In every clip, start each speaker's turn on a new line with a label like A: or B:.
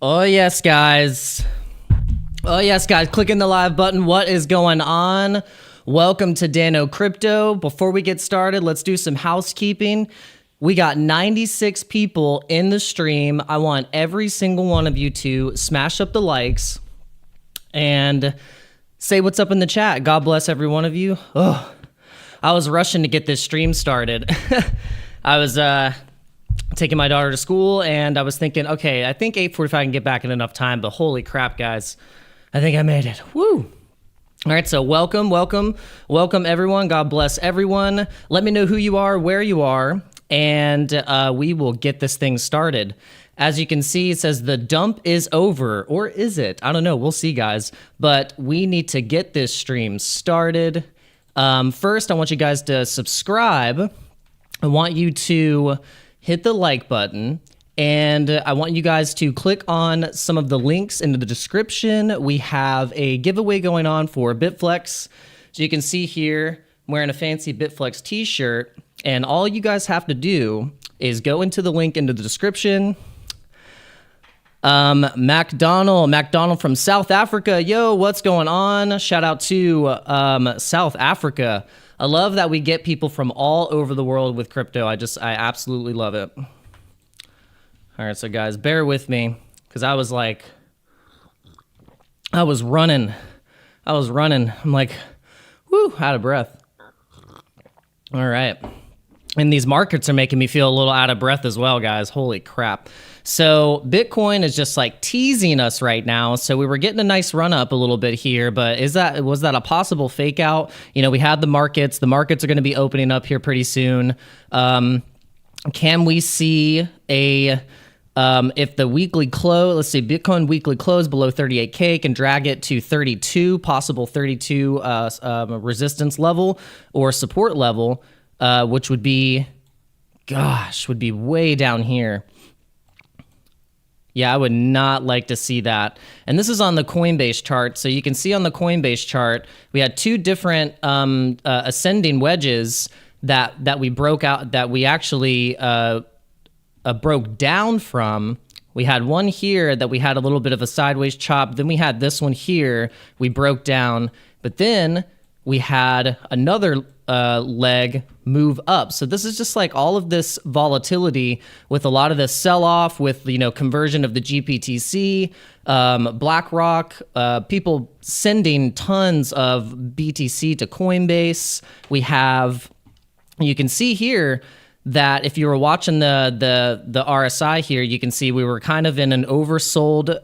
A: Oh yes, guys. Oh yes, guys. Clicking the live button. What is going on? Welcome to Dano Crypto. Before we get started, let's do some housekeeping. We got 96 people in the stream. I want every single one of you to smash up the likes and say what's up in the chat. God bless every one of you. Oh, I was rushing to get this stream started. I was taking my daughter to school, and I was thinking, okay, I think 8:45 I can get back in enough time, but holy crap, guys. I think I made it. Woo! All right, so welcome everyone. God bless everyone. Let me know who you are, where you are, and we will get this thing started. As you can see, it says the dump is over, or is it? I don't know. We'll see, guys. But we need to get this stream started. First, I want you guys to subscribe. I want you to hit the like button, and I want you guys to click on some of the links in the description. We have a giveaway going on for Bitflex. So you can see here, I'm wearing a fancy Bitflex t-shirt, and all you guys have to do is go into the link in the description. MacDonald from South Africa. Yo, what's going on? Shout out to South Africa. I love that we get people from all over the world with crypto. I absolutely love it. All right, so guys, bear with me, because I was running. I'm like, whoo, out of breath. All right. And these markets are making me feel a little out of breath as well, guys. Holy crap. So Bitcoin is just like teasing us right now. So we were getting a nice run up a little bit here, but was that a possible fake out? You know, we had the markets. The markets are going to be opening up here pretty soon. Can we see if the weekly close, let's see, Bitcoin weekly close below 38K can drag it to 32, possible 32 resistance level or support level, which would be way down here. Yeah, I would not like to see that. And this is on the Coinbase chart. So you can see on the Coinbase chart, we had two different ascending wedges that we broke out, that we actually broke down from. We had one here that we had a little bit of a sideways chop. Then we had this one here we broke down. But then we had another leg move up. So this is just like all of this volatility with a lot of this sell-off with, you know, conversion of the GPTC, BlackRock, people sending tons of BTC to Coinbase. You can see here that if you were watching the RSI here, you can see we were kind of in an oversold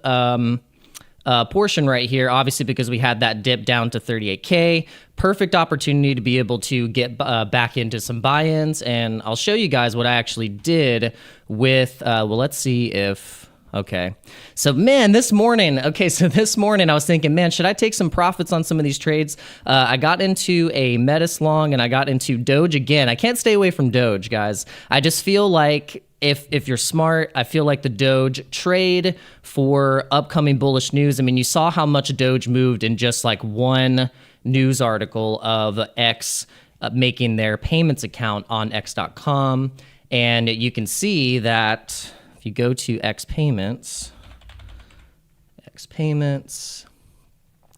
A: portion right here, obviously because we had that dip down to 38K. Perfect opportunity to be able to get back into some buy-ins, and I'll show you guys what I actually did with, let's see if, okay. So this morning I was thinking, man, should I take some profits on some of these trades? I got into a Metis long, and I got into Doge again. I can't stay away from Doge, guys. I just feel like if you're smart, I feel like the Doge trade for upcoming bullish news. I mean, you saw how much Doge moved in just like one news article of X making their payments account on X.com. And you can see that if you go to X payments,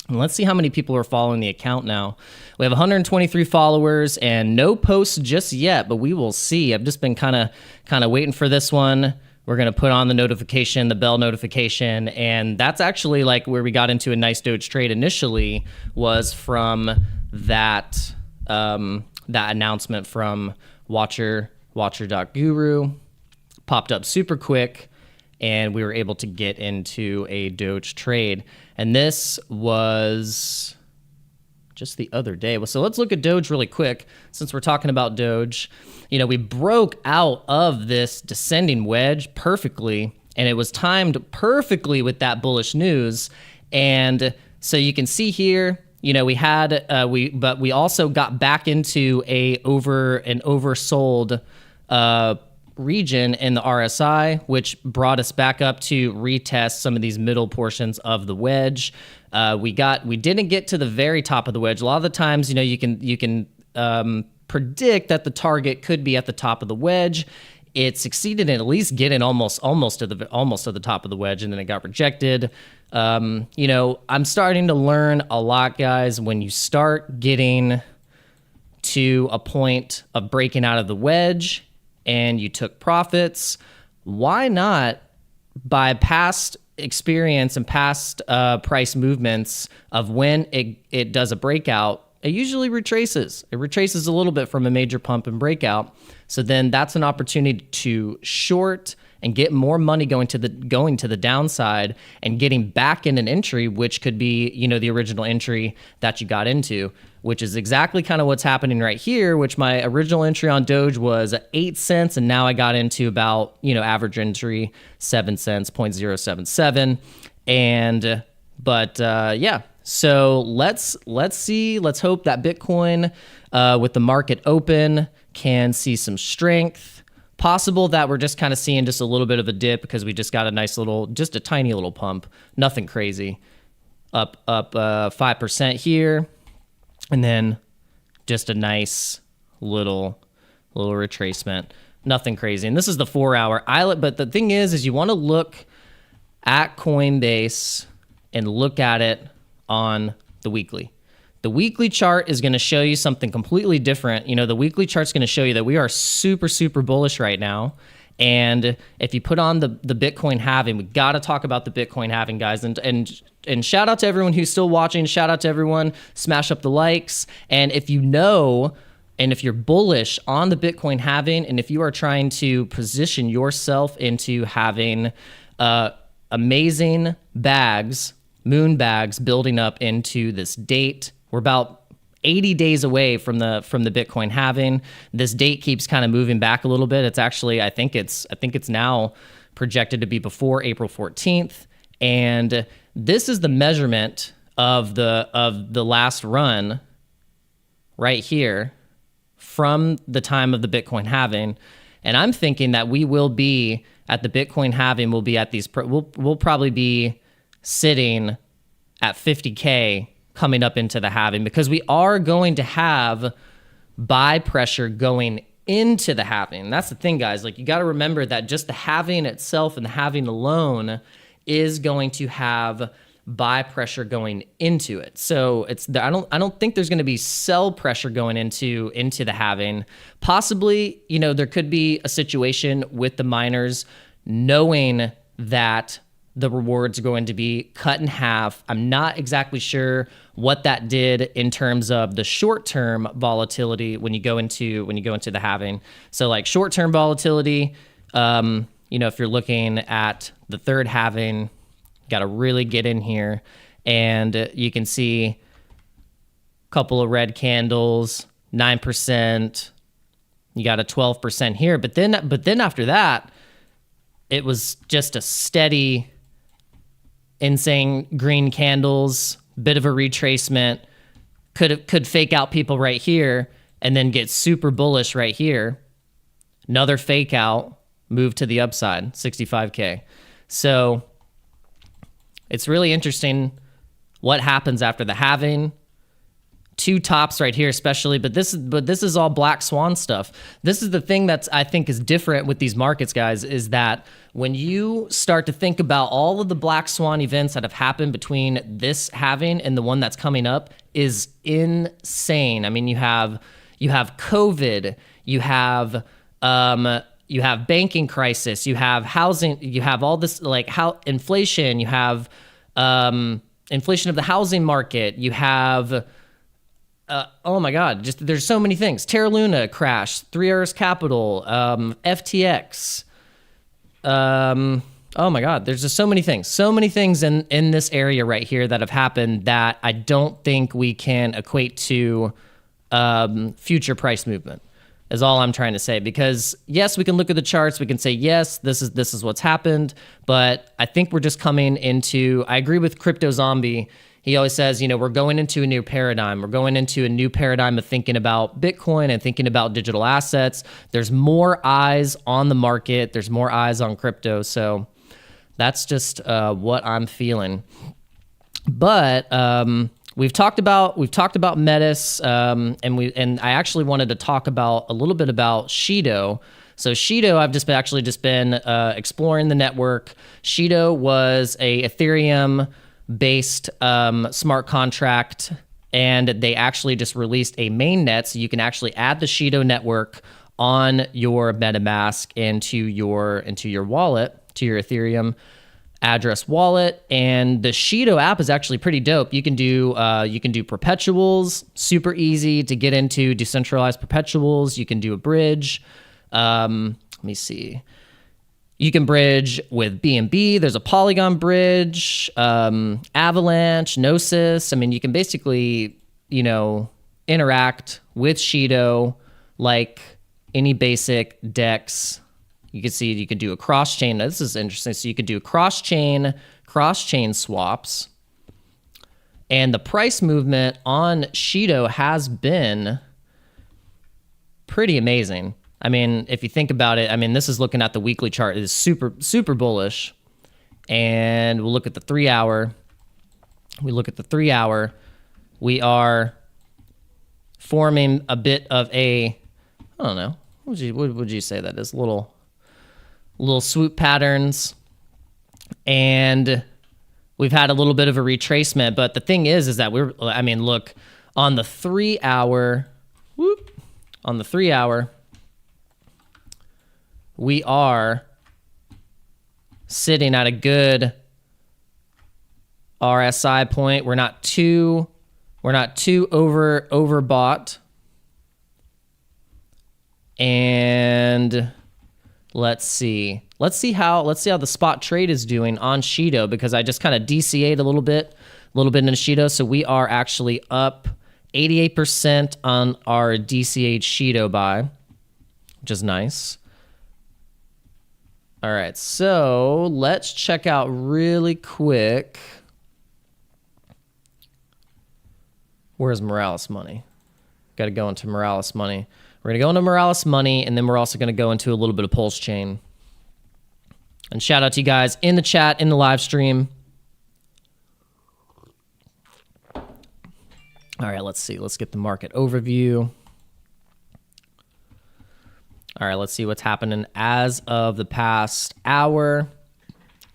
A: and let's see how many people are following the account now. We have 123 followers and no posts just yet, but we will see. I've just been kind of waiting for this one. We're going to put on the notification, the bell notification, and that's actually like where we got into a nice Doge trade initially, was from that announcement from Watcher.guru. Popped up super quick, and we were able to get into a Doge trade. And this was just the other day. So let's look at Doge really quick, since we're talking about Doge. You know, we broke out of this descending wedge perfectly, and it was timed perfectly with that bullish news. And so you can see here, you know, we had but we also got back into an oversold region in the RSI, which brought us back up to retest some of these middle portions of the wedge. We didn't get to the very top of the wedge. A lot of the times, you know, you can predict that the target could be at the top of the wedge. it succeeded in at least getting almost to the top of the wedge, and then it got rejected. You know, I'm starting to learn a lot, guys. When you start getting to a point of breaking out of the wedge and you took profits, why not, by past experience and past price movements of when it does a breakout, it usually retraces. It retraces a little bit from a major pump and breakout. So then that's an opportunity to short and get more money going to the downside and getting back in an entry, which could be, you know, the original entry that you got into, which is exactly kind of what's happening right here, which my original entry on Doge was 8 cents, and now I got into about, you know, average entry 7 cents, 0.077. And but yeah, so let's see, let's hope that Bitcoin with the market open can see some strength. Possible that we're just kind of seeing just a little bit of a dip because we just got a nice little, just a tiny little pump, nothing crazy. Up 5% here, and then just a nice little retracement, nothing crazy. And this is the 4 hour. But the thing is you want to look at Coinbase and look at it on the weekly. The weekly chart is going to show you something completely different. You know, the weekly chart's going to show you that we are super, super bullish right now. And if you put on the Bitcoin halving, we got to talk about the Bitcoin halving, guys. And shout out to everyone who's still watching. Shout out to everyone. Smash up the likes. And if you know, and if you're bullish on the Bitcoin halving, and if you are trying to position yourself into having amazing bags, moon bags building up into this date, we're about 80 days away from the Bitcoin halving. This date keeps kind of moving back a little bit. It's actually, I think it's now projected to be before April 14th. And this is the measurement of the last run right here from the time of the Bitcoin halving. And I'm thinking that we will be at the Bitcoin halving, we'll be at these, we'll probably be sitting at 50K coming up into the halving, because we are going to have buy pressure going into the halving. That's the thing, guys. Like, you got to remember that just the halving itself and the halving alone is going to have buy pressure going into it. So I don't think there's going to be sell pressure going into the halving. Possibly, you know, there could be a situation with the miners knowing that the rewards are going to be cut in half. I'm not exactly sure what that did in terms of the short-term volatility when you go into the halving. So like short-term volatility, you know, if you're looking at the third halving, got to really get in here, and you can see a couple of red candles, 9%. You got a 12% here, but then after that, it was just a steady, insane green candles, bit of a retracement, could fake out people right here and then get super bullish right here. Another fake out, move to the upside, 65K. So it's really interesting what happens after the halving. Two tops right here especially, but this is all black swan stuff. This is the thing that's, I think, is different with these markets, guys, is that when you start to think about all of the black swan events that have happened between this halving and the one that's coming up is insane. I mean, you have COVID, you have banking crisis, you have housing, you have all this, like, how inflation, you have inflation of the housing market, you have oh my God, just there's so many things. Terra Luna crash, 3 Hours Capital, FTX. Oh my God, there's just so many things in this area right here that have happened that I don't think we can equate to future price movement, is all I'm trying to say. Because yes, we can look at the charts, we can say, yes, this is what's happened, but I think we're just coming into, I agree with Crypto Zombie. He always says, you know, we're going into a new paradigm. We're going into a new paradigm of thinking about Bitcoin and thinking about digital assets. There's more eyes on the market. There's more eyes on crypto. So that's just what I'm feeling. But we've talked about Metis, and I actually wanted to talk about a little bit about Shido. So Shido, I've just been exploring the network. Shido was a Ethereum based smart contract, and they actually just released a mainnet, so you can actually add the Shido network on your MetaMask into your wallet, to your Ethereum address wallet. And the Shido app is actually pretty dope. You can do perpetuals, super easy to get into decentralized perpetuals. You can do a bridge. Let me see. You can bridge with BNB. There's a Polygon bridge, Avalanche, Gnosis. I mean, you can basically, interact with Shido like any basic DEX. You can see you can do a cross-chain. Now, this is interesting. So you could do cross-chain swaps. And the price movement on Shido has been pretty amazing. I mean, if you think about it, I mean, this is looking at the weekly chart. It is super, super bullish. And we'll look at the 3 hour. We are forming a bit of a, I don't know, what would you say that is? Little swoop patterns. And we've had a little bit of a retracement. But the thing is that look, on the 3 hour, we are sitting at a good RSI point. We're not too overbought. And let's see how the spot trade is doing on Shido, because I just kind of DCA'd a little bit into Shido. So we are actually up 88% on our DCA'd Shido buy, which is nice. All right, so let's check out really quick. Where's Morales Money? Got to go into Morales Money. We're going to go into Morales Money, and then we're also going to go into a little bit of PulseChain. And shout out to you guys in the chat, in the live stream. All right, let's see. Let's get the market overview. All right, let's see what's happening as of the past hour.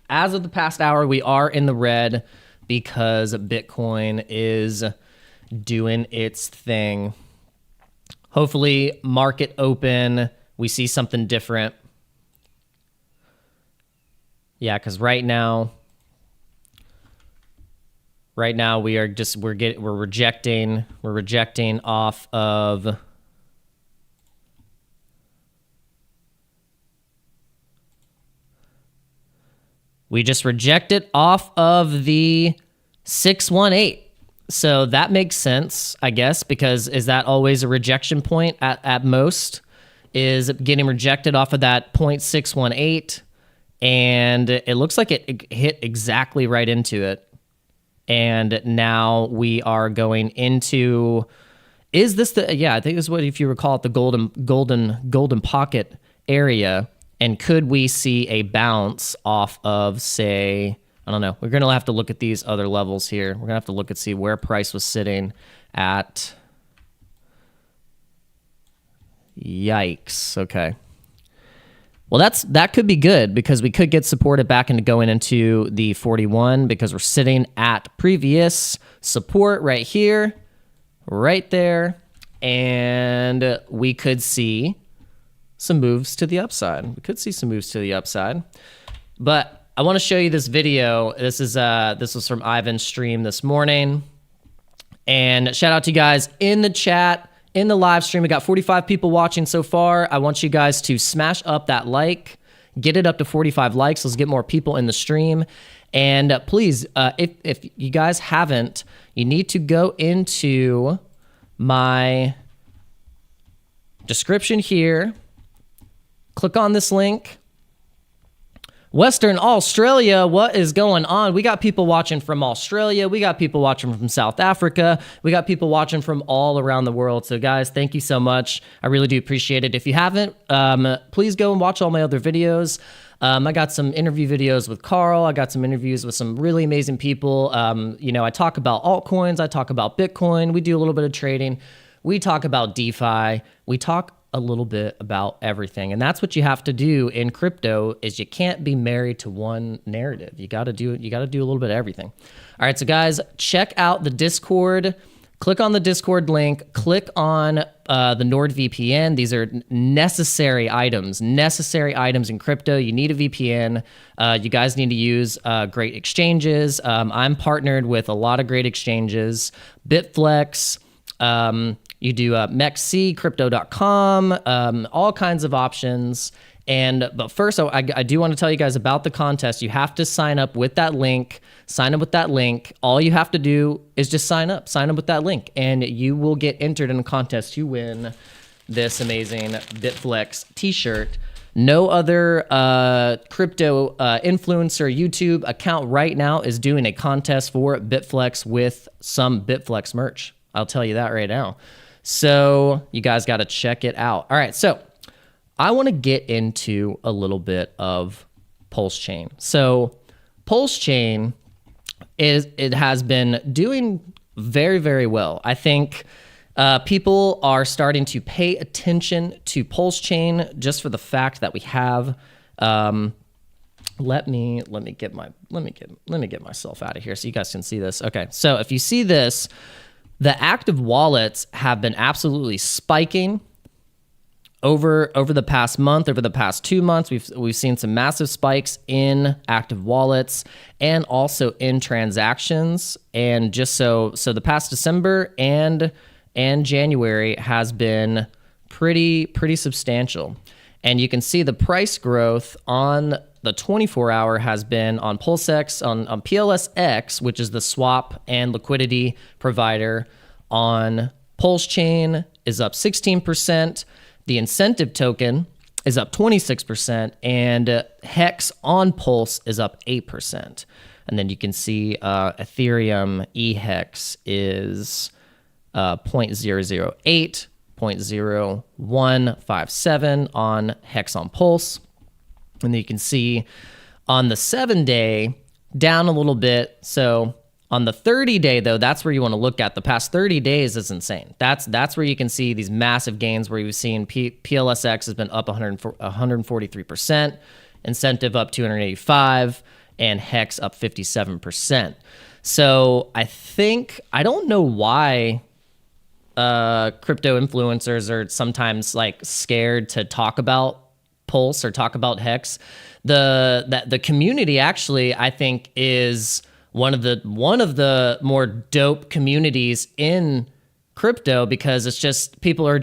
A: As of the past hour, we are in the red because Bitcoin is doing its thing. Hopefully, market open, we see something different. Yeah, because right now we're rejecting off of. We just reject it off of the 618. So that makes sense, I guess, because is that always a rejection point at most? Is getting rejected off of that 0.618. And it looks like it hit exactly right into it. And now we are going into, is this the, yeah, I think this is what, if you recall it, the golden pocket area. And could we see a bounce off of, say, I don't know. We're going to have to look at these other levels here. We're going to have to look and see where price was sitting at. Yikes. Okay. Well, that could be good, because we could get supported back into going into the 41, because we're sitting at previous support right here, right there. And we could see some moves to the upside. But I want to show you this video. This was from Ivan's stream this morning. And shout out to you guys in the chat, in the live stream. We got 45 people watching so far. I want you guys to smash up that like, get it up to 45 likes. Let's get more people in the stream. And please, if you guys haven't, you need to go into my description here. Click on this link. Western Australia, what is going on? We got people watching from Australia. We got people watching from South Africa. We got people watching from all around the world. So guys, thank you so much. I really do appreciate it. If you haven't, please go and watch all my other videos. I got some interview videos with Carl. I got some interviews with some really amazing people. I talk about altcoins. I talk about Bitcoin. We do a little bit of trading. We talk about DeFi. We talk a little bit about everything. And that's what you have to do in crypto is you can't be married to one narrative. You got to do a little bit of everything. All right, so guys, check out the Discord. Click on the Discord link, click on the NordVPN. These are necessary items in crypto. You need a VPN. You guys need to use great exchanges. I'm partnered with a lot of great exchanges. Bitflex, you do MEXC, crypto.com, all kinds of options. But first, I do want to tell you guys about the contest. You have to sign up with that link. All you have to do is just sign up with that link, and you will get entered in a contest to win this amazing Bitflex t-shirt. No other crypto influencer YouTube account right now is doing a contest for Bitflex with some Bitflex merch. I'll tell you that right now. So you guys got to check it out. All right, so I want to get into a little bit of PulseChain. So PulseChain it has been doing very, very well. I think people are starting to pay attention to PulseChain just for the fact that we have. Let me get myself out of here so you guys can see this. Okay, so if you see this, the active wallets have been absolutely spiking. Over the past month, over the past 2 months, we've seen some massive spikes in active wallets and also in transactions. And just so the past December and January has been pretty substantial. And you can see the price growth on the 24-hour has been on PulseX, on PLSX, which is the swap and liquidity provider on PulseChain, is up 16%. The incentive token is up 26%, and Hex on Pulse is up 8%. And then you can see Ethereum EHEX is 0.008, 0.0157 on Hex on Pulse. And then you can see on the 7-day, down a little bit. So on the 30-day, though, that's where you want to look at. The past 30 days is insane. That's where you can see these massive gains where you've seen PLSX has been up 143%, incentive up 285%, and Hex up 57%. So I don't know why crypto influencers are sometimes like scared to talk about Pulse or talk about Hex. The community actually, I think, is one of the more dope communities in crypto, because it's just people are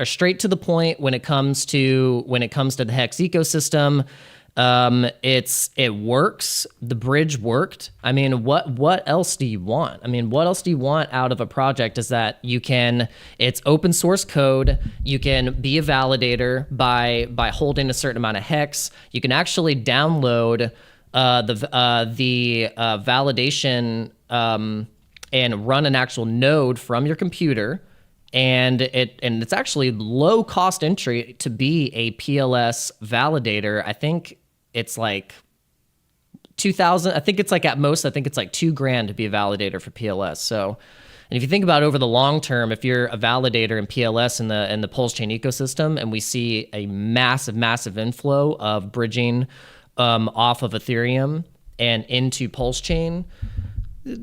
A: straight to the point when it comes to the Hex ecosystem. It works. The bridge worked. I mean, what else do you want? I mean, what else do you want out of a project is that it's open source code. You can be a validator by holding a certain amount of Hex. You can actually download the validation and run an actual node from your computer, and it's actually low cost entry to be a PLS validator. I think it's like 2,000. I think it's like at most, I think it's like $2,000 to be a validator for PLS. So, and if you think about over the long term, if you're a validator in PLS in the PulseChain ecosystem, and we see a massive inflow of bridging off of Ethereum and into PulseChain,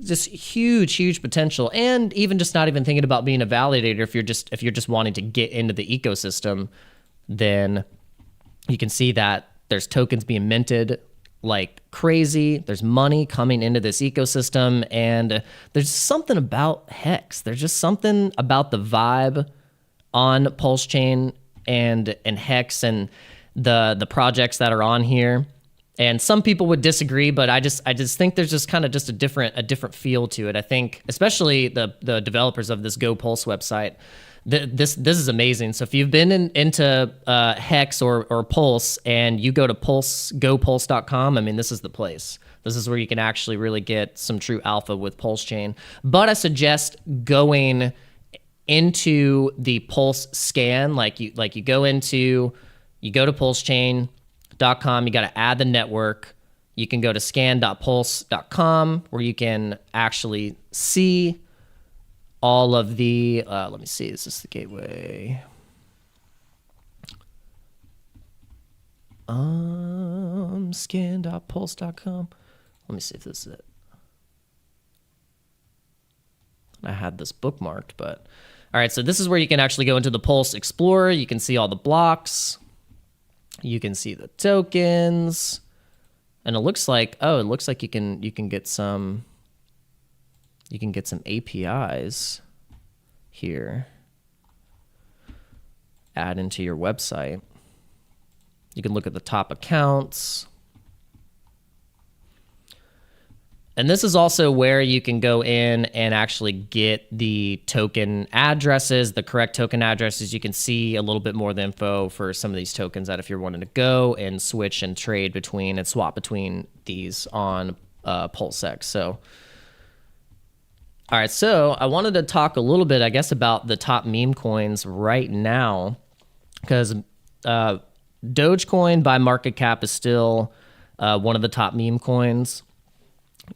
A: just huge potential. And even just not even thinking about being a validator, if you're just wanting to get into the ecosystem, then you can see that there's tokens being minted like crazy. There's money coming into this ecosystem, and there's something about Hex. There's just something about the vibe on PulseChain and Hex and the projects that are on here. And some people would disagree, but I just think there's just kind of just a different feel to it. I think especially the developers of this Go Pulse website, this is amazing. So if you've been into Hex or Pulse and you go to gopulse.com, I mean, this is the place. This is where you can actually really get some true alpha with PulseChain. But I suggest going into the Pulse scan, like you go to PulseChain.com, you got to add the network. You can go to scan.pulse.com where you can actually see all of the, let me see, is this the gateway? Scan.pulse.com. Let me see if this is it. I had this bookmarked, but all right, so this is where you can actually go into the Pulse Explorer. You can see all the blocks. You can see the tokens. And it looks like, oh, it looks like you can get some APIs here. Add into your website. You can look at the top accounts. And this is also where you can go in and actually get the token addresses, the correct token addresses. You can see a little bit more of the info for some of these tokens that if you're wanting to go and switch and trade between and swap between these on PulseX. So, all right, so I wanted to talk a little bit, I guess, about the top meme coins right now, because Dogecoin by market cap is still one of the top meme coins.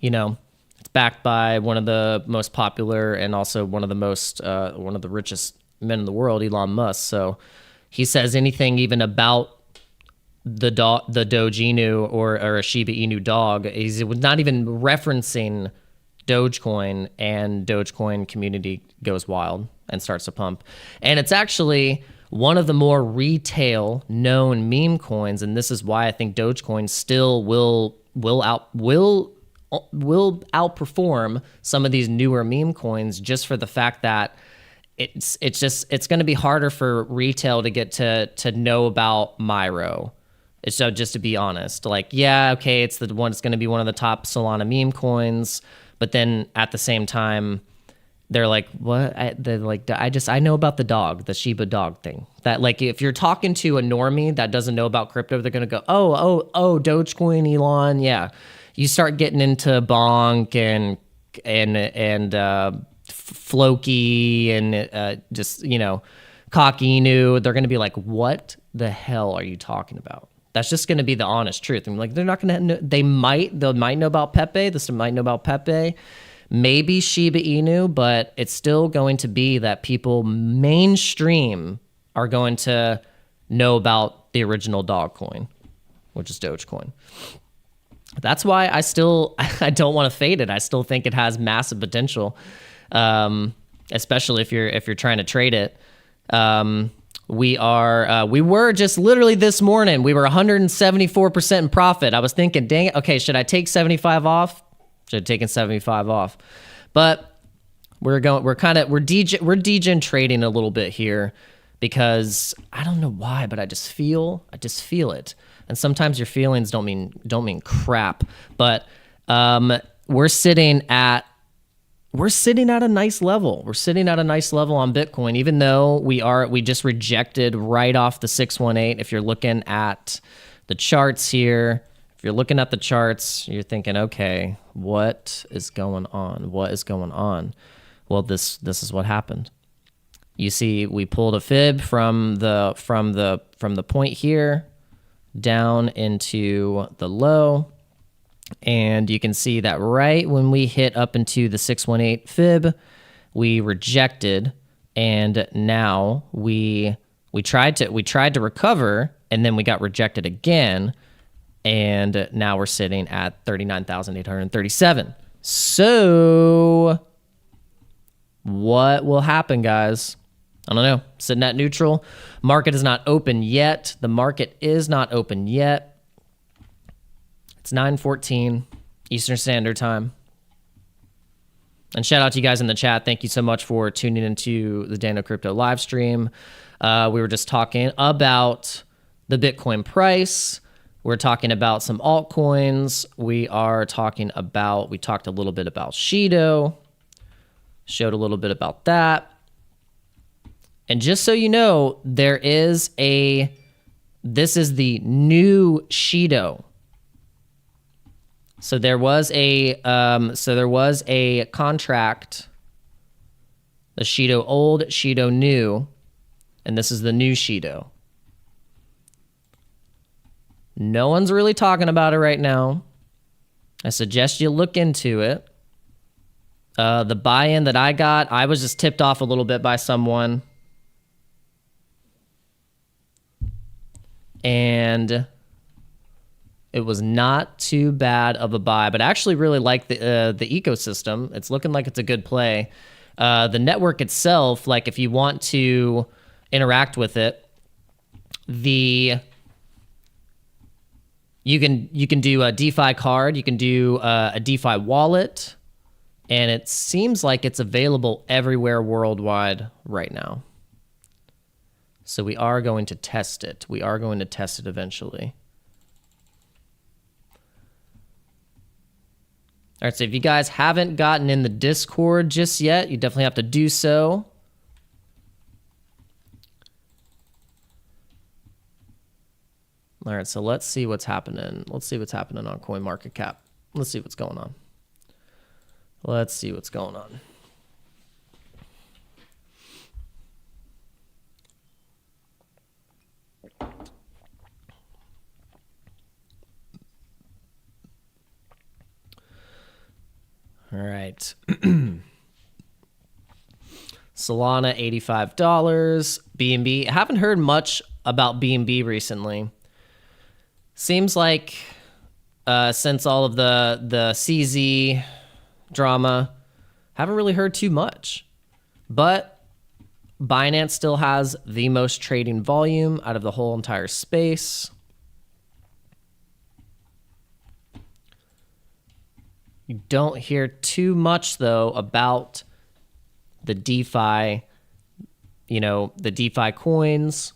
A: You know, it's backed by one of the most popular and also one of the richest men in the world, Elon Musk. So he says anything even about the Doge Inu or a Shiba Inu dog, he was not even referencing Dogecoin, and Dogecoin community goes wild and starts to pump. And it's actually one of the more retail known meme coins, and this is why I think Dogecoin still will outperform some of these newer meme coins, just for the fact that it's going to be harder for retail to get to know about Myro. So just to be honest, like, yeah, okay, it's the one, it's going to be one of the top Solana meme coins, but then at the same time, they're like, what? I know about the dog, the Shiba dog thing. That, like, if you're talking to a normie that doesn't know about crypto, they're going to go, oh, Dogecoin, Elon, yeah. You start getting into BONK and Floki and just, you know, Cockinu, they're going to be like, what the hell are you talking about? That's just going to be the honest truth. I'm like, they're not going to know. They might know about Pepe. This might know about Pepe. Maybe Shiba Inu, but it's still going to be that people mainstream are going to know about the original dog coin, which is Dogecoin. That's why I don't want to fade it. I still think it has massive potential, especially if you're trying to trade it. We were just literally this morning, we were 174% in profit. I was thinking, dang it, okay, should I take 75 off? Should have taken 75 off. But we're degen trading a little bit here, because I don't know why, but I just feel it. And sometimes your feelings don't mean crap. But we're sitting at a nice level. We're sitting at a nice level on Bitcoin, even though we just rejected right off the 618. If you're looking at the charts here, if you're looking at the charts, you're thinking, okay, what is going on? What is going on? Well, this is what happened. You see, we pulled a fib from the point here down into the low, and you can see that right when we hit up into the 618 fib, we rejected, and now we tried to recover, and then we got rejected again, and now we're sitting at 39,837. So what will happen, guys? I don't know. Sitting at neutral. Market is not open yet. The market is not open yet. It's 9:14 Eastern Standard Time. And shout out to you guys in the chat. Thank you so much for tuning into the Dano Crypto live stream. We were just talking about the Bitcoin price. We're talking about some altcoins. We talked a little bit about Shido. Showed a little bit about that. And just so you know, this is the new Shido. So there was a contract, the Shido old, Shido new, and this is the new Shido. No one's really talking about it right now. I suggest you look into it. The buy-in that I got, I was just tipped off a little bit by someone. And It was not too bad of a buy, but I actually really like the ecosystem. It's looking like it's a good play. The network itself, like if you want to interact with it, you can do a DeFi card, you can do a DeFi wallet, and it seems like it's available everywhere worldwide right now. So we are going to test it. We are going to test it eventually. All right, so if you guys haven't gotten in the Discord just yet, you definitely have to do so. All right, so let's see what's happening. Let's see what's happening on CoinMarketCap. Let's see what's going on. Let's see what's going on. All right. Solana, $85. BNB. I haven't heard much about BNB recently. Seems like since all of the CZ drama, haven't really heard too much. But Binance still has the most trading volume out of the whole entire space. You don't hear too much, though, about the DeFi, the DeFi coins.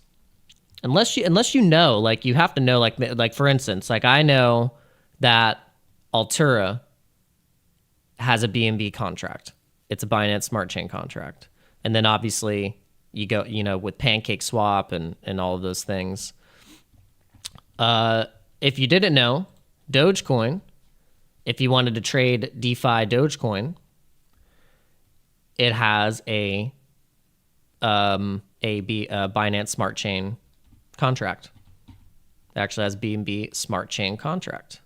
A: Unless you know, like you have to know, like for instance, like I know that Altura has a BNB contract. It's a Binance Smart Chain contract. And then obviously you go, with Pancake Swap and all of those things. If you didn't know, Dogecoin, if you wanted to trade DeFi Dogecoin, it has a Binance Smart Chain contract. It actually has BNB Smart Chain contract,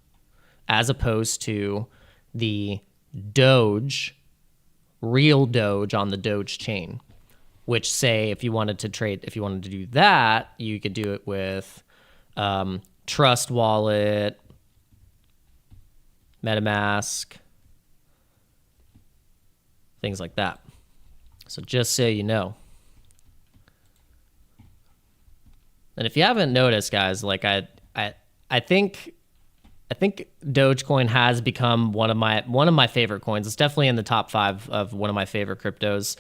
A: as opposed to the Doge, real Doge on the Doge chain, which say if you wanted to do that, you could do it with Trust Wallet, MetaMask, things like that. So just so you know. And if you haven't noticed, guys, like I think Dogecoin has become one of my favorite coins. It's definitely in the top 5 of one of my favorite cryptos,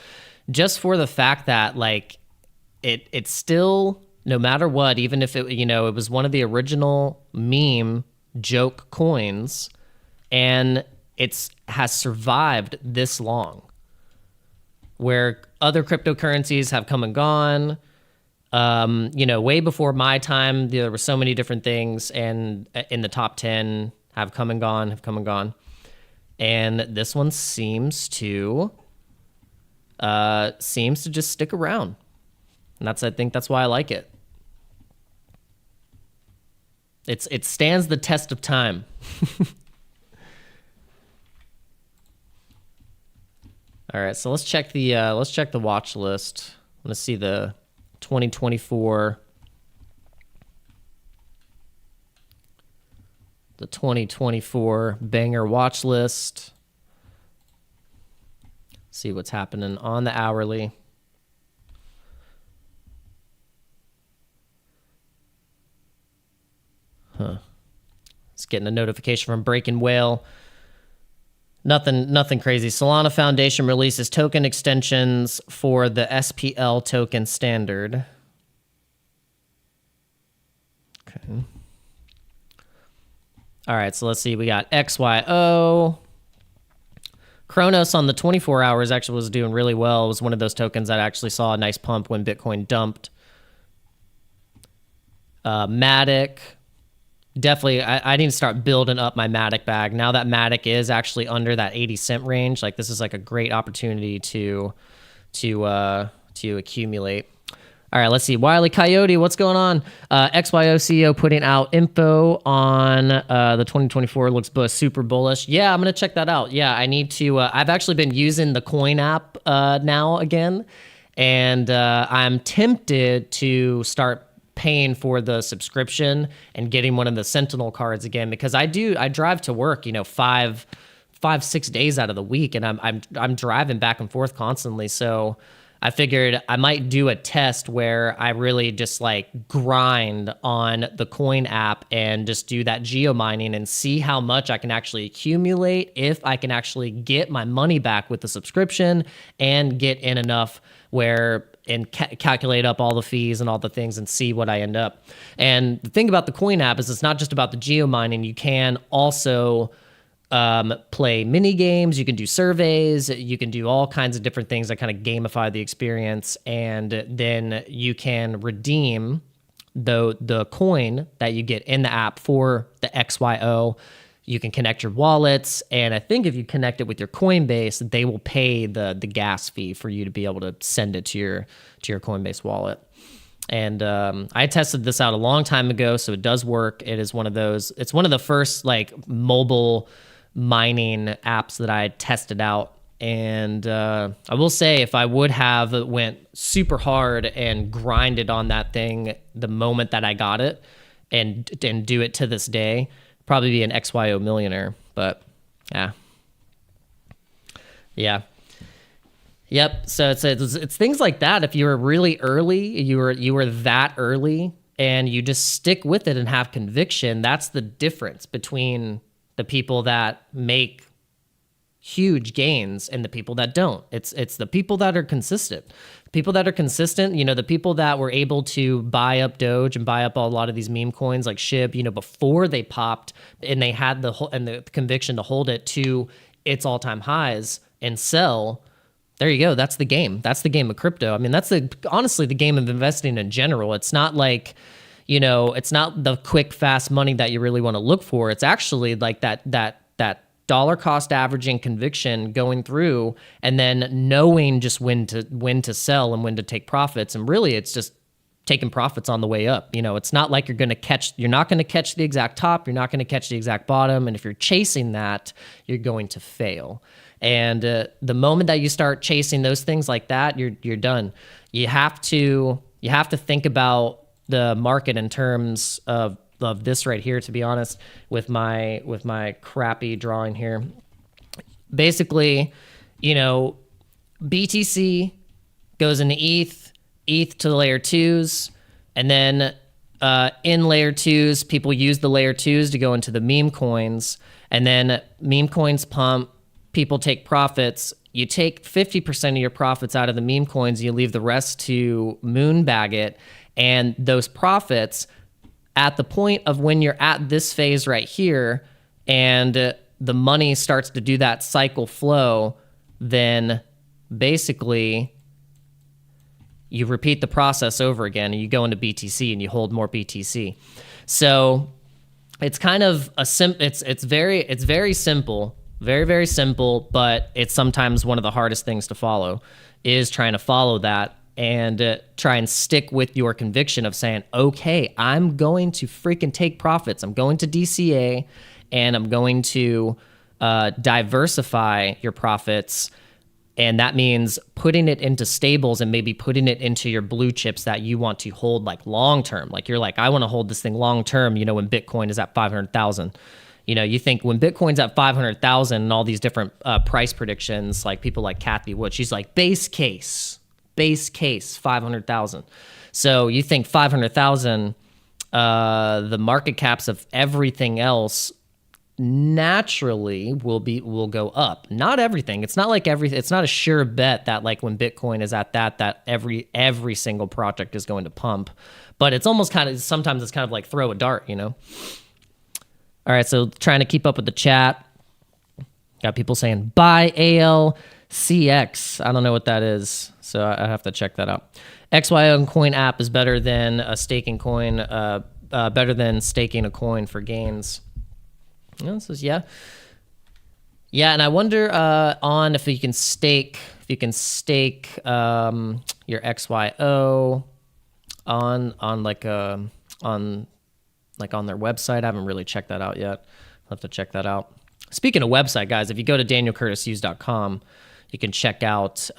A: just for the fact that like it's still, no matter what, even if it was one of the original meme joke coins, and has survived this long, where other cryptocurrencies have come and gone. Way before my time, there were so many different things, and in the top 10 have come and gone. And this one seems to just stick around. And I think that's why I like it. It stands the test of time. All right, so let's check the watch list. I want to see the 2024 banger watch list. See what's happening on the hourly. It's getting a notification from Breaking Whale. Nothing crazy. Solana Foundation releases token extensions for the SPL token standard. Okay. All right, so let's see. We got XYO. Kronos on the 24 hours actually was doing really well. It was one of those tokens that actually saw a nice pump when Bitcoin dumped. Matic. Definitely, I need to start building up my Matic bag. Now that Matic is actually under that 80-cent range, like this is like a great opportunity to accumulate. All right, let's see. Wile E. Coyote, what's going on? XYO CEO putting out info on the 2024. Looks super bullish. Yeah, I'm going to check that out. Yeah, I need to. I've actually been using the Coin app now again, and I'm tempted to start paying for the subscription and getting one of the Sentinel cards again, because I drive to work, 5-6 days out of the week, and I'm driving back and forth constantly. So I figured I might do a test where I really just like grind on the coin app and just do that geo mining and see how much I can actually accumulate, if I can actually get my money back with the subscription and get in enough where and calculate up all the fees and all the things and see what I end up. And the thing about the coin app is it's not just about the geo mining. You can also play mini games, you can do surveys, you can do all kinds of different things that kind of gamify the experience, and then you can redeem the coin that you get in the app for the XYO. You can connect your wallets, and I think if you connect it with your Coinbase, they will pay the gas fee for you to be able to send it to your Coinbase wallet. And I tested this out a long time ago, so it does work. It is one of those. It's one of the first like mobile mining apps that I tested out. And I will say, if I would have went super hard and grinded on that thing the moment that I got it, and do it to this day, probably be an XYO millionaire. But yeah. Yep. So it's things like that. If you were really early, you were that early, and you just stick with it and have conviction. That's the difference between the people that make huge gains and the people that don't. It's the people that are consistent. People that are consistent, the people that were able to buy up Doge and buy up a lot of these meme coins like SHIB, before they popped, and they had the conviction to hold it to its all-time highs and sell. There you go. That's the game. That's the game of crypto. I mean, that's honestly the game of investing in general. It's not like, it's not the quick, fast money that you really want to look for. It's actually like that dollar cost averaging conviction going through, and then knowing just when to sell and when to take profits. And really, it's just taking profits on the way up. It's not like you're not going to catch the exact top. You're not going to catch the exact bottom. And if you're chasing that, you're going to fail. And the moment that you start chasing those things like that, you're done. You have to think about the market in terms of this right here, to be honest, with my crappy drawing here. Basically, BTC goes into ETH to layer 2s, and then in layer 2s, people use the layer 2s to go into the meme coins, and then meme coins pump, people take profits. You take 50% of your profits out of the meme coins, you leave the rest to moonbag it, and those profits, at the point of when you're at this phase right here, and the money starts to do that cycle flow, then basically you repeat the process over again, and you go into BTC and you hold more BTC. So it's kind of it's very simple, very, very simple, but it's sometimes one of the hardest things to follow, is trying to follow that and try and stick with your conviction of saying, okay, I'm going to freaking take profits. I'm going to DCA, and I'm going to diversify your profits. And that means putting it into stables and maybe putting it into your blue chips that you want to hold like long term. Like you're like, I want to hold this thing long term, when Bitcoin is at 500,000. You think when Bitcoin's at 500,000 and all these different price predictions, like people like Kathy Wood, she's like, base case 500,000. So you think 500,000, the market caps of everything else naturally will go up. Not everything. It's not like it's not a sure bet that like when Bitcoin is at that every single project is going to pump. But it's almost sometimes it's kind of like throw a dart, All right, so trying to keep up with the chat. Got people saying buy ALCX. I don't know what that is, so I have to check that out. XYO coin app is better than a staking coin, better than staking a coin for gains. This is yeah, and I wonder on if you can stake your XYO on their website. I haven't really checked that out yet. I'll have to check that out. Speaking of website, guys, if you go to danielcurtishughes.com, you can check out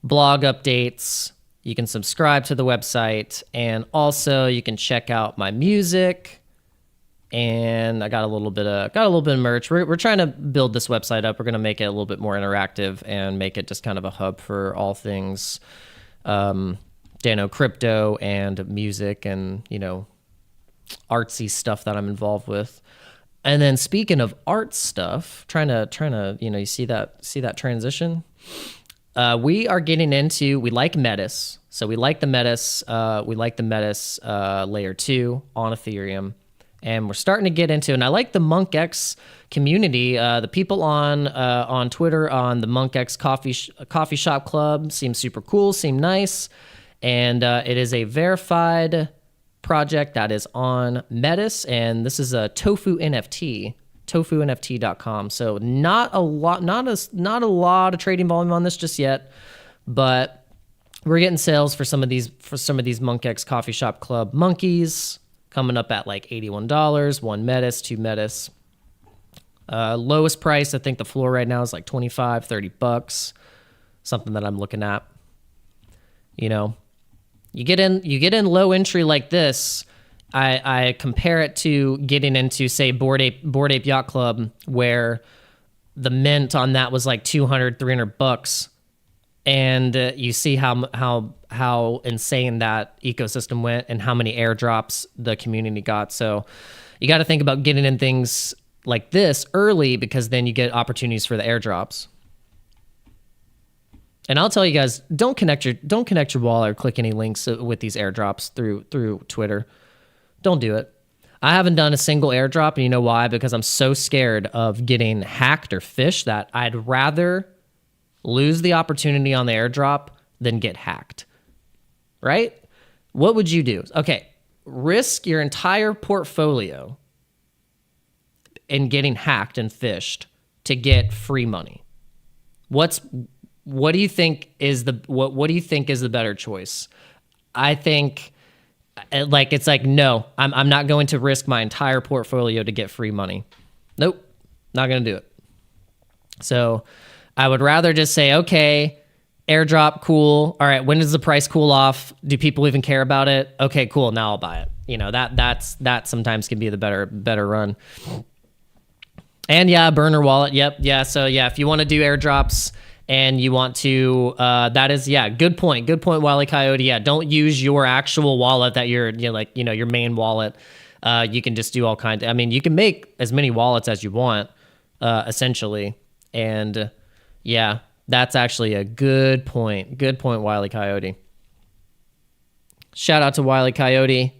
A: blog updates. You can subscribe to the website, and also you can check out my music. And I got a little bit of merch. We're trying to build this website up. We're going to make it a little bit more interactive and make it just kind of a hub for all things, crypto and music and, artsy stuff that I'm involved with. And then speaking of art stuff, trying to, you see that transition. We are getting into, we like Metis. So we like the Metis layer 2 on Ethereum. And we're starting to get into, and I like the MonkX community. The people on Twitter on the MonkX coffee shop club seem super cool, seem nice. And it is a verified project that is on Metis, and this is a tofu NFT, tofunft.com. So not a lot of trading volume on this just yet, but we're getting sales for some of these MonkX coffee shop club monkeys coming up at like $81, 1 Metis, 2 Metis. Lowest price, I think the floor right now is like $25-$30, something that I'm looking at. You get in low entry like this. I compare it to getting into, say, Bored Ape Yacht Club, where the mint on that was like $200-$300, and you see how insane that ecosystem went and how many airdrops the community got. So you got to think about getting in things like this early, because then you get opportunities for the airdrops. And I'll tell you guys, don't connect your wallet or click any links with these airdrops through Twitter. Don't do it. I haven't done a single airdrop, and you know why? Because I'm so scared of getting hacked or phished that I'd rather lose the opportunity on the airdrop than get hacked. Right? What would you do? Okay, risk your entire portfolio in getting hacked and phished to get free money. What do you think is the better choice? I think it's like, no, I'm not going to risk my entire portfolio to get free money. Nope, not going to do it. So I would rather just say, okay, airdrop, cool. All right, when does the price cool off? Do people even care about it? Okay, cool, now I'll buy it. That sometimes can be the better run. And yeah, burner wallet. Yep. Yeah. So yeah, if you want to do airdrops and you want to, that is, yeah, good point. Good point, Wile E. Coyote. Yeah, don't use your actual wallet that your main wallet. You can just do all kinds. You can make as many wallets as you want, essentially. And yeah, that's actually a good point. Good point, Wile E. Coyote. Shout out to Wile E. Coyote.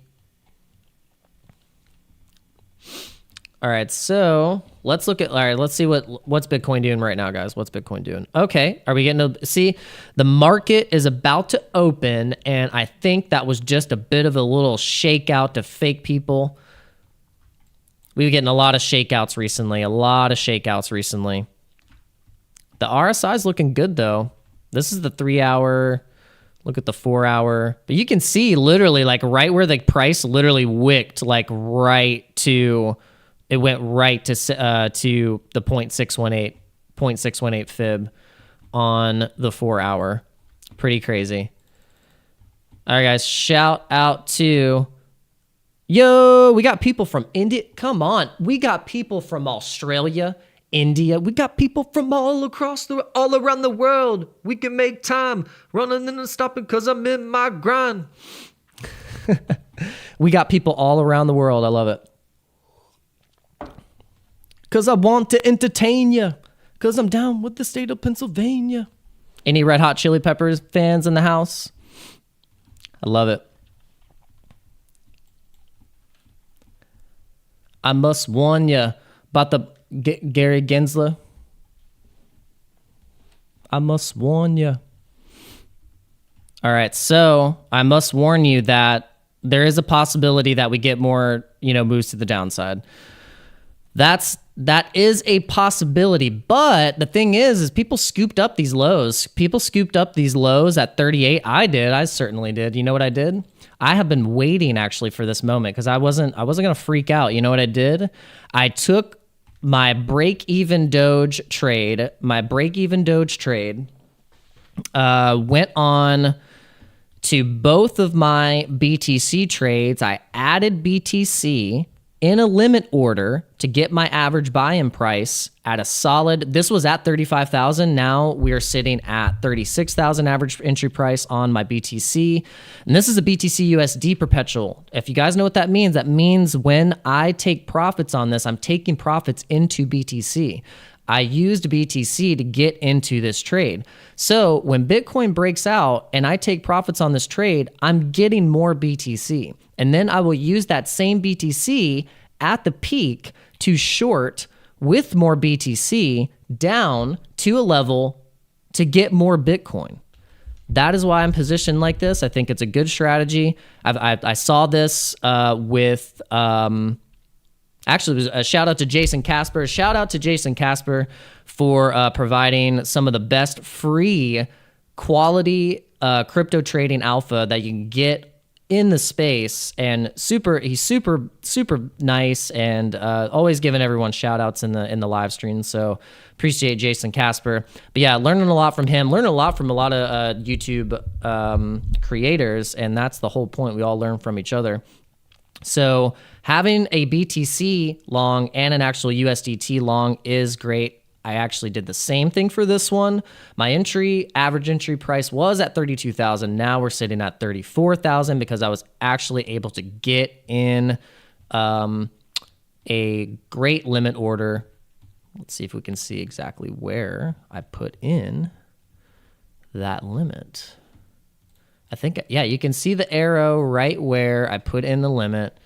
A: All right, so let's see what's Bitcoin doing right now, guys. What's Bitcoin doing? Okay, are we getting to see the market is about to open, and I think that was just a bit of a little shakeout to fake people. We were getting a lot of shakeouts recently. The RSI is looking good though. This is the 3 hour. Look at the 4 hour. But you can see literally like right where the price literally wicked, like right to. It went right to the 0.618 fib on the 4 hour. Pretty crazy. All right, guys. Shout out to... Yo, we got people from India. Come on. We got people from Australia, India. We got people from all around the world. We can make time running and stopping because I'm in my grind. We got people all around the world. I love it. Because I want to entertain you. Because I'm down with the state of Pennsylvania. Any Red Hot Chili Peppers fans in the house? I love it. I must warn you about the Gary Gensler. I must warn you. All right, so I must warn you that there is a possibility that we get more, moves to the downside. That is a possibility, but the thing is people scooped up these lows. People scooped up these lows at 38. I certainly did. You know what I did? I have been waiting actually for this moment because I wasn't gonna freak out. You know what I did? I took my break-even Doge trade. Went on to both of my BTC trades. I added BTC in a limit order to get my average buy-in price at a solid, this was at 35,000. Now we're sitting at 36,000 average entry price on my BTC. And this is a BTC USD perpetual. If you guys know what that means when I take profits on this, I'm taking profits into BTC. I used BTC to get into this trade. So when Bitcoin breaks out and I take profits on this trade, I'm getting more BTC. And then I will use that same BTC at the peak to short with more BTC down to a level to get more Bitcoin. That is why I'm positioned like this. I think it's a good strategy. I saw this with... Actually, it was a shout out to Jason Casper. Shout out to Jason Casper for providing some of the best free quality crypto trading alpha that you can get in the space. And he's super nice and always giving everyone shout outs in the live stream. So appreciate Jason Casper. But yeah, learning a lot from him, learning a lot from a lot of YouTube creators. And that's the whole point. We all learn from each other. So having a BTC long and an actual USDT long is great. I actually did the same thing for this one. My average entry price was at 32,000. Now we're sitting at 34,000 because I was actually able to get in a great limit order. Let's see if we can see exactly where I put in that limit. I think, yeah, you can see the arrow right where I put in the limit.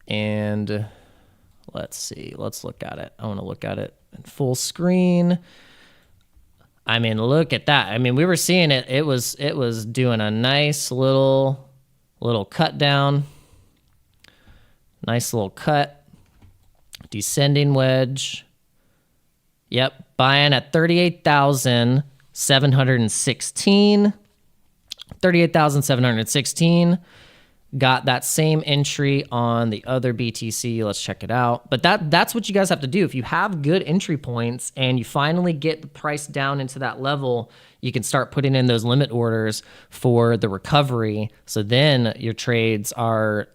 A: And let's see, let's look at it. I want to look at it in full screen. I mean, look at that. I mean, we were seeing it. It was doing a nice little cut down. Nice little cut. Descending wedge. Yep, buying at 38,716. 38,716. Got that same entry on the other BTC. Let's check it out. But that's what you guys have to do. If you have good entry points and you finally get the price down into that level, you can start putting in those limit orders for the recovery. So then your trades are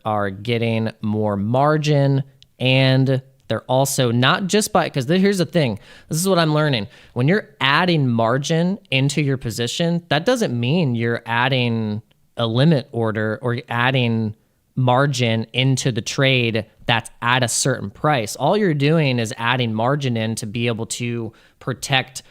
A: getting more margin, and they're also not just because here's the thing. This is what I'm learning. When you're adding margin into your position, that doesn't mean you're adding a limit order or adding margin into the trade that's at a certain price. All you're doing is adding margin in to be able to protect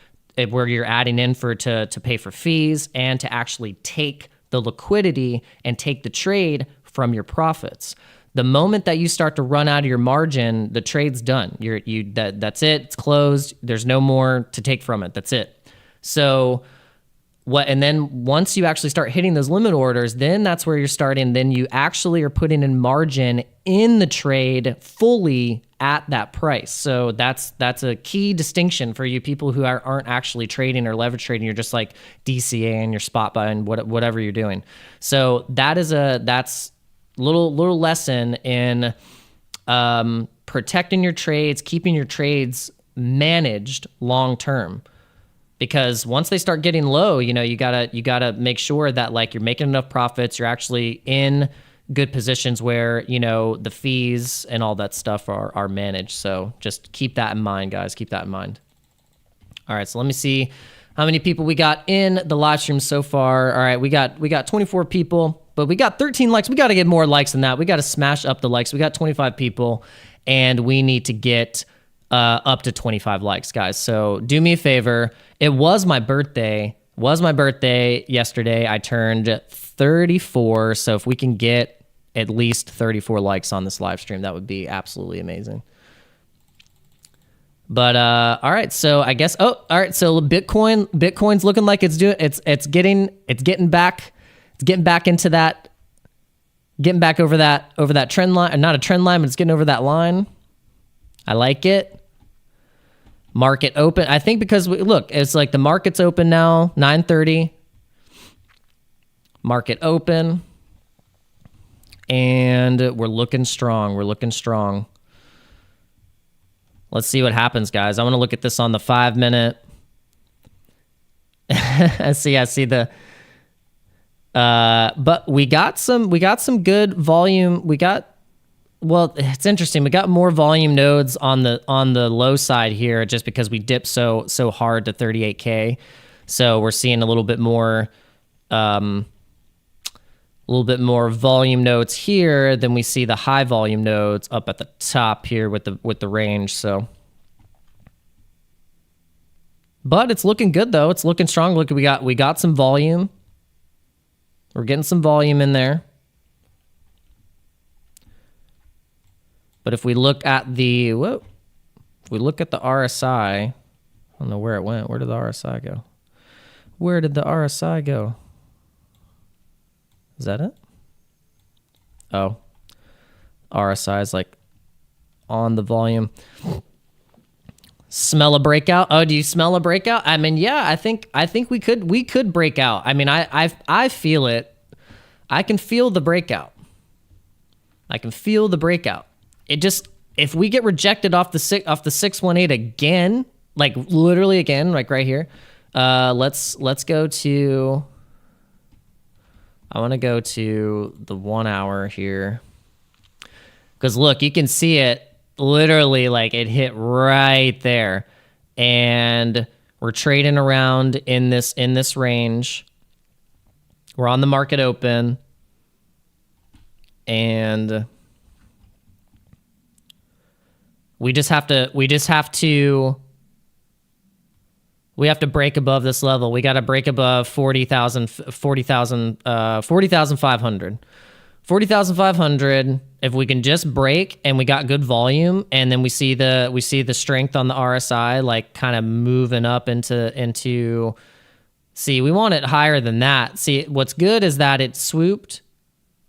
A: where you're adding in to pay for fees and to actually take the liquidity and take the trade from your profits. The moment that you start to run out of your margin, the trade's done. That's it. It's closed. There's no more to take from it. That's it. So and then once you actually start hitting those limit orders, then that's where you're starting. Then you actually are putting in margin in the trade fully at that price. So that's a key distinction for you people who aren't actually trading or leverage trading. You're just like DCAing, your spot buying, whatever you're doing. So that's little lesson in protecting your trades, keeping your trades managed long term. Because once they start getting low, you gotta make sure that like you're making enough profits, you're actually in good positions where the fees and all that stuff are managed. So just keep that in mind, guys. Keep that in mind. All right, so let me see how many people we got in the live stream so far. All right, we got 24 people, but we got 13 likes. We got to get more likes than that. We got to smash up the likes. We got 25 people, and we need to get up to 25 likes, guys. So do me a favor. It was my birthday. Yesterday. I turned 34. So if we can get at least 34 likes on this live stream, that would be absolutely amazing. But all right, so I guess all right, so Bitcoin's looking like it's getting back into that, getting back over that trend line, or not a trend line, but it's getting over that line. I like it. Market open. I think because look, it's like the market's open now, 9:30. Market open. And we're looking strong. Let's see what happens, guys. I want to look at this on the 5-minute. I see But we got some good volume. Well, it's interesting. We got more volume nodes on the low side here just because we dipped so hard to 38K. So we're seeing a little bit more volume nodes here than we see the high volume nodes up at the top here with the range. So, but it's looking good though. It's looking strong. Look, we got some volume. We're getting some volume in there. But if we look at the RSI, I don't know where it went. Where did the RSI go? Where did the RSI go? Is that it? Oh, RSI is like on the volume. Smell a breakout? Oh, do you smell a breakout? I mean, yeah, I think we could break out. I mean, I feel it. I can feel the breakout. It just, if we get rejected off the 618 again, like literally again, like right here, let's go to, I want to go to the 1 hour here. Because look, you can see it literally, like it hit right there. And we're trading around in this range. We're on the market open. And we have to break above this level. We got to break above 40,500. 40,500. If we can just break and we got good volume, and then we see the strength on the RSI, like kind of moving up into. See, we want it higher than that. See, what's good is that it swooped,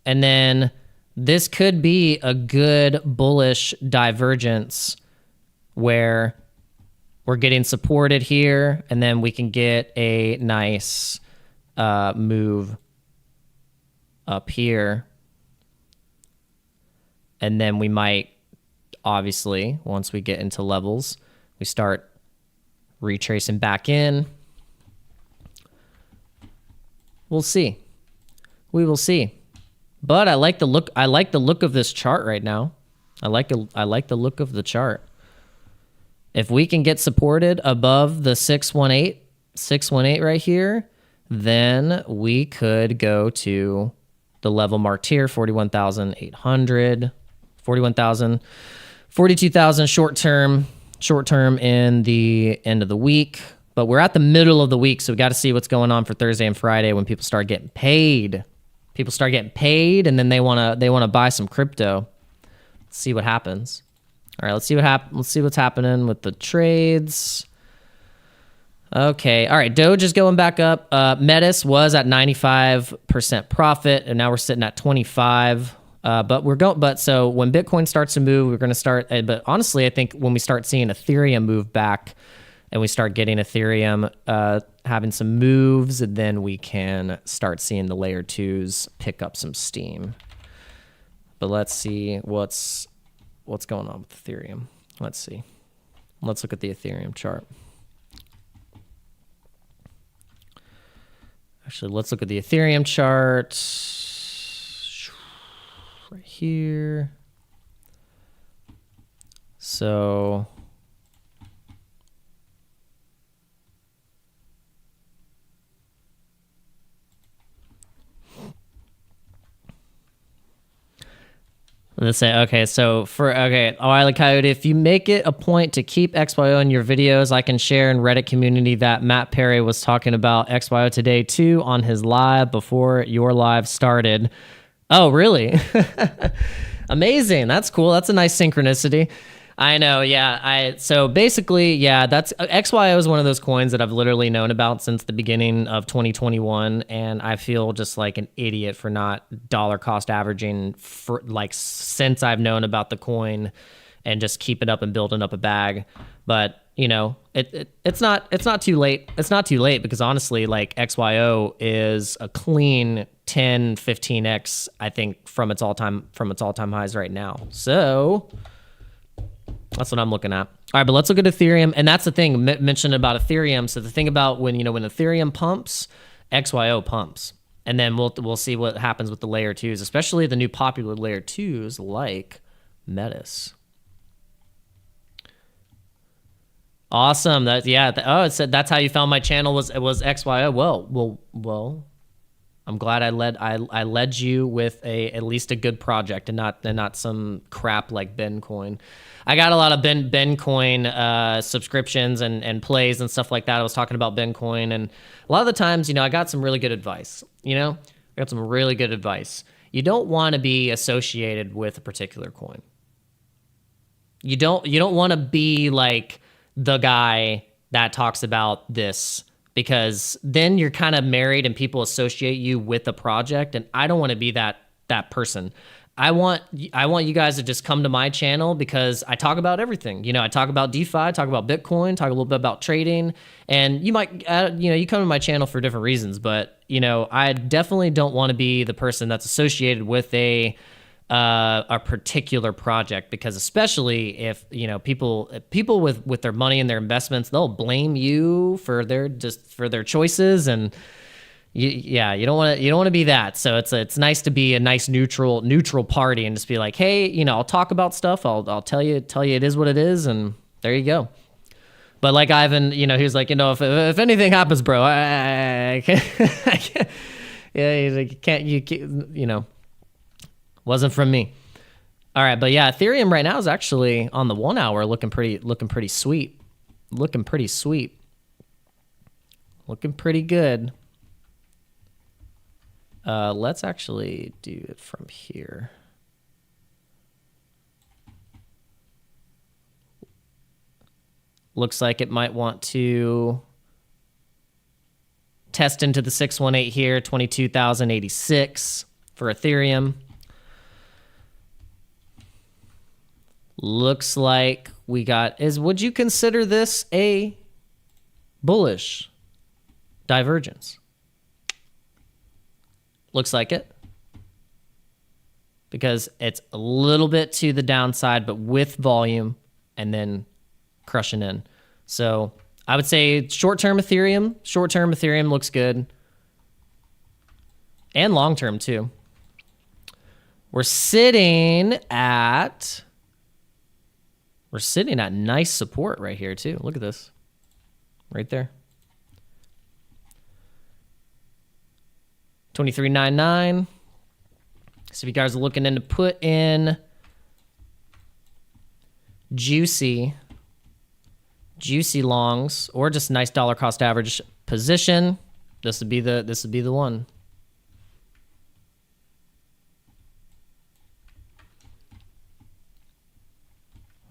A: and then this could be a good bullish divergence where we're getting supported here, and then we can get a nice move up here. And then we might, obviously, once we get into levels, we start retracing back in. We'll see. We will see. But I like the look. I like the look of this chart right now. I like the look of the chart. If we can get supported above the 618 right here, then we could go to the level marked here, 41,800, 41,000, 42,000 short term in the end of the week. But we're at the middle of the week, so we got to see what's going on for Thursday and Friday when people start getting paid. People start getting paid, and then they wanna buy some crypto. Let's see what happens. All right, let's see what's happening with the trades. Okay, all right, Doge is going back up. Metis was at 95% profit, and now we're sitting at 25. But so when Bitcoin starts to move, we're going to start. But honestly, I think when we start seeing Ethereum move back, and we start getting Ethereum having some moves, and then we can start seeing the layer 2s pick up some steam. But let's see what's going on with Ethereum. Let's see. Let's look at the Ethereum chart. Actually, let's look at the Ethereum chart right here. So let's say, okay, so Wile Coyote, if you make it a point to keep XYO in your videos, I can share in Reddit community that Matt Perry was talking about XYO today too on his live before your live started. Oh, really? Amazing. That's cool. That's a nice synchronicity. I know, yeah. So basically, yeah, that's XYO is one of those coins that I've literally known about since the beginning of 2021, and I feel just like an idiot for not dollar cost averaging for like since I've known about the coin, and just keep it up and building up a bag. But you know, it's not too late. It's not too late because honestly, like XYO is a clean 10-15x, I think, from its all-time highs right now. So that's what I'm looking at. All right, but let's look at Ethereum. And that's the thing mentioned about Ethereum. So the thing about when Ethereum pumps, XYO pumps. And then we'll see what happens with the layer 2s, especially the new popular layer 2s like Metis. Awesome. That it said that's how you found my channel was XYO. Well. I'm glad I led you with at least a good project and not some crap like BenCoin. I got a lot of BenCoin subscriptions and plays and stuff like that. I was talking about BenCoin, and a lot of the times, I got some really good advice. I got some really good advice. You don't want to be associated with a particular coin. You don't want to be like the guy that talks about this, because then you're kind of married and people associate you with the project, and I don't want to be that person. I want you guys to just come to my channel because I talk about everything. I talk about DeFi, talk about Bitcoin, talk a little bit about trading, and you might you come to my channel for different reasons, but I definitely don't want to be the person that's associated with a particular project, because especially if people with their money and their investments, they'll blame you for their choices, and you don't want to be that. So it's nice to be a nice neutral party and just be like, hey, I'll talk about stuff, I'll tell you it is what it is, and there you go. But like Ivan, he was like, if anything happens, bro, I can't, I can't, yeah, he's like, you can't. Wasn't from me. All right, but yeah, Ethereum right now is actually on the 1 hour looking pretty sweet. Looking pretty sweet. Looking pretty good. Let's actually do it from here. Looks like it might want to test into the 618 here, 22,086 for Ethereum. Looks like we got would you consider this a bullish divergence? Looks like it, because it's a little bit to the downside, but with volume and then crushing in. So I would say short-term Ethereum looks good, and long-term too. We're sitting at nice support right here too. Look at this. Right there. 23.99. So if you guys are looking in to put in juicy longs or just nice dollar cost average position, this would be the one.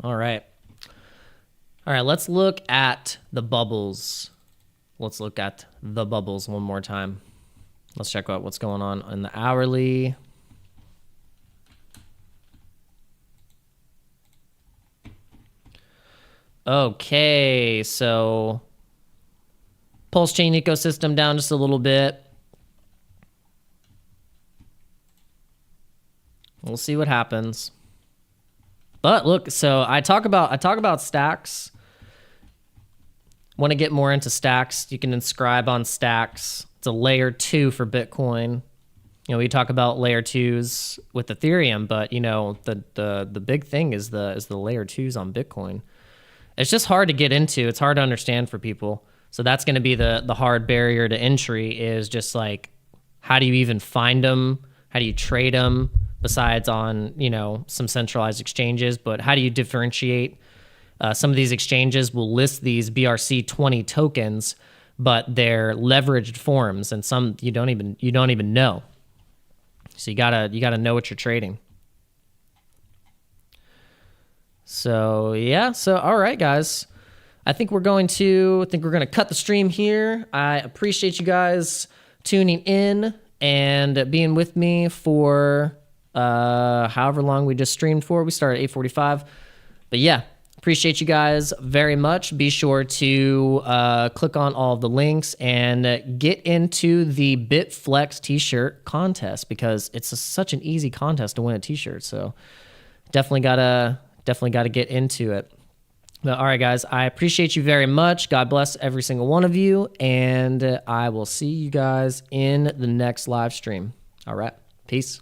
A: All right, let's look at the bubbles. Let's look at the bubbles one more time. Let's check out what's going on in the hourly. Okay, so PulseChain ecosystem down just a little bit. We'll see what happens. But look, so I talk about stacks. Want to get more into stacks? You can inscribe on stacks. It's a layer 2 for Bitcoin. We talk about layer 2s with Ethereum, but the big thing is the layer 2s on Bitcoin. It's just hard to get into. It's hard to understand for people. So that's going to be the hard barrier to entry, is just like, how do you even find them? How do you trade them? Besides on, some centralized exchanges, but how do you differentiate? Some of these exchanges will list these BRC20 tokens, but they're leveraged forms, and some you don't even know. So you gotta know what you're trading. So yeah, all right, guys. I think we're gonna cut the stream here. I appreciate you guys tuning in and being with me for however long we just streamed for. We started at 8:45, but yeah, appreciate you guys very much. Be sure to click on all of the links and get into the BitFlex t-shirt contest, because it's such an easy contest to win a t-shirt. So definitely gotta get into it. But, all right, guys, I appreciate you very much. God bless every single one of you. And I will see you guys in the next live stream. All right. Peace.